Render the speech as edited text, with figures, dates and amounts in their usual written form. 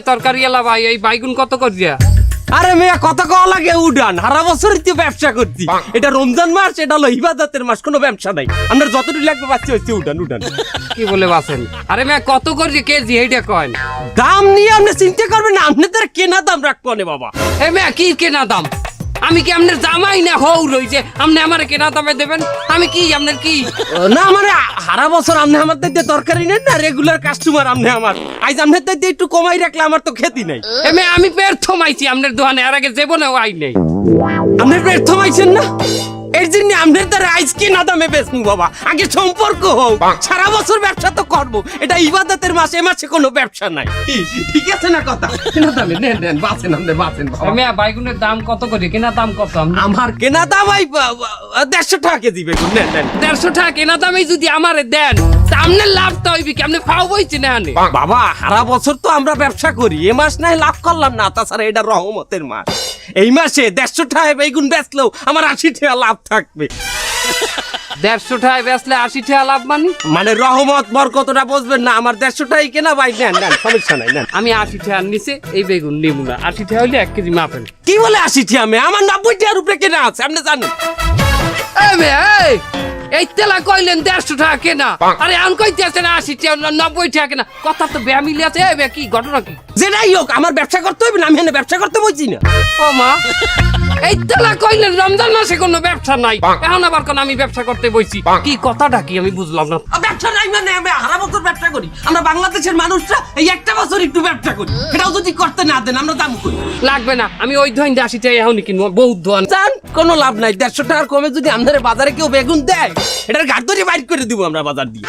তরকারি এলা ভাই, এই বাইগুন কত করিয়া? আরে মেয়া কত কওয়া লাগে উডান, সারা বছরই তো ব্যবসা করছি। এটা রমজান মাস, এটা হলো ইবাদতের মাস, কোনো ব্যবসা নাই। আপনার যতটুকু লাগবে বাচ্চা হচ্ছে উডান উডান। কি বলে বাসেন? আরে মেয়া কত করিয়া কেজি এইটা কয়েন? দাম নিয়ে আপনি চিন্তা করবেন না, আপনি তার কেনা দাম রাখবো না বাবা। এ মেয়া কি কেনা দাম? আমি কি আপনার জামাই না হৌ রইছে আপনি আমার কেনা দামে দেবেন? আমি কি আপনার কি না মানে সারা বছর আপনি আমার দিয়ে তরকারি নেন না, রেগুলার কাস্টমার আপনি আমার। আজ আপনার দিয়ে একটু কমাই রাখলে আমার তো খেতি নাই। এ মেয়া আমি পেট থমাইছি আপনার দোকানে, আর আগে জীবনেও আই নেই। আপনার পেট থমাইছেন না, এর জন্য আপনার দ্বারা আইস কেনা দামে বেচমু বাবা। আগে সম্পর্ক হোক, সারা বছর ব্যবসা তো করবো, এটা ইবাদতের মাস, এ মাসে কোনো ব্যবসা নাই। ঠিক আছে না কথা? কেনা দামে নেন নেন, বাঁচেন আপনি বাঁচেন। মেয়া বাইগুনের দাম কত করে? কেনা দাম কত? আমার কেনা দাম 150 টাকা কেজি বেগুন। নেন নেন। 150 টাকা কেনা দামে যদি আমারে দেন তা আপনার লাভটা হইবে কি? আপনি ফাও বইছি না আনে বাবা, সারা বছর তো আমরা ব্যবসা করি, এ মাস নাই লাভ করলাম না, তাছাড়া এটা রহমতের মাস। এই মাসে 150 টাকা বেগুন বেচলেও আমার 80 টাকা লাভ থাকবে। 150 টাকায় বেচলে 80 টাকা লাভ মানে রহমত বরকতটা বুঝবেন না। আমার 150 টাকাই কেনা ভাই, নেন নেন, সমস্যা নাই নেন। আমি 80 টাকার নিচে এই বেগুন নিব না। 80 টাকা হইলে 1 কেজি মাপেন। কি বলে 80 টাকা? আমার 90 টাকার উপরে কেনা আছে, আপনি জানেন। এই তেলা কইলেন 150 টাকা কেনা, আরে আন কইতে আছেন 80 টাকা 90 টাকা কেনা, কথা তো বেয়া মিলে আছে। কি ঘটনা কি? যেটাই হোক আমার ব্যবসা করতে হবে না, আমি এখানে ব্যবসা করতে বলছি না। ও মা, এই তেলা কইলেন রমজান মাসে কোনো ব্যবসা নাই, এখন আবার কোন আমি ব্যবসা করতে বইছি? কি কথাটা কি আমি বুঝলাম না। ব্যবসা নাই মানে আমি সারা বছর ব্যবসা করি। আমরা বাংলাদেশের মানুষরা এই একটা বছর একটু ব্যবসা করি, এটাও যদি করতে না দেন আমরা দাম করি। লাগবে না, আমি ওই ধইন 80 টাকা এখনই কিনবো, বহুত ধোয়ান। জান কোনো লাভ নাই, 150 টাকার কমে যদি আমাদের বাজারে কেউ বেগুন দেয়, এটার ঘাট ধরে বাইর করে দিব আমরা বাজার দিয়ে।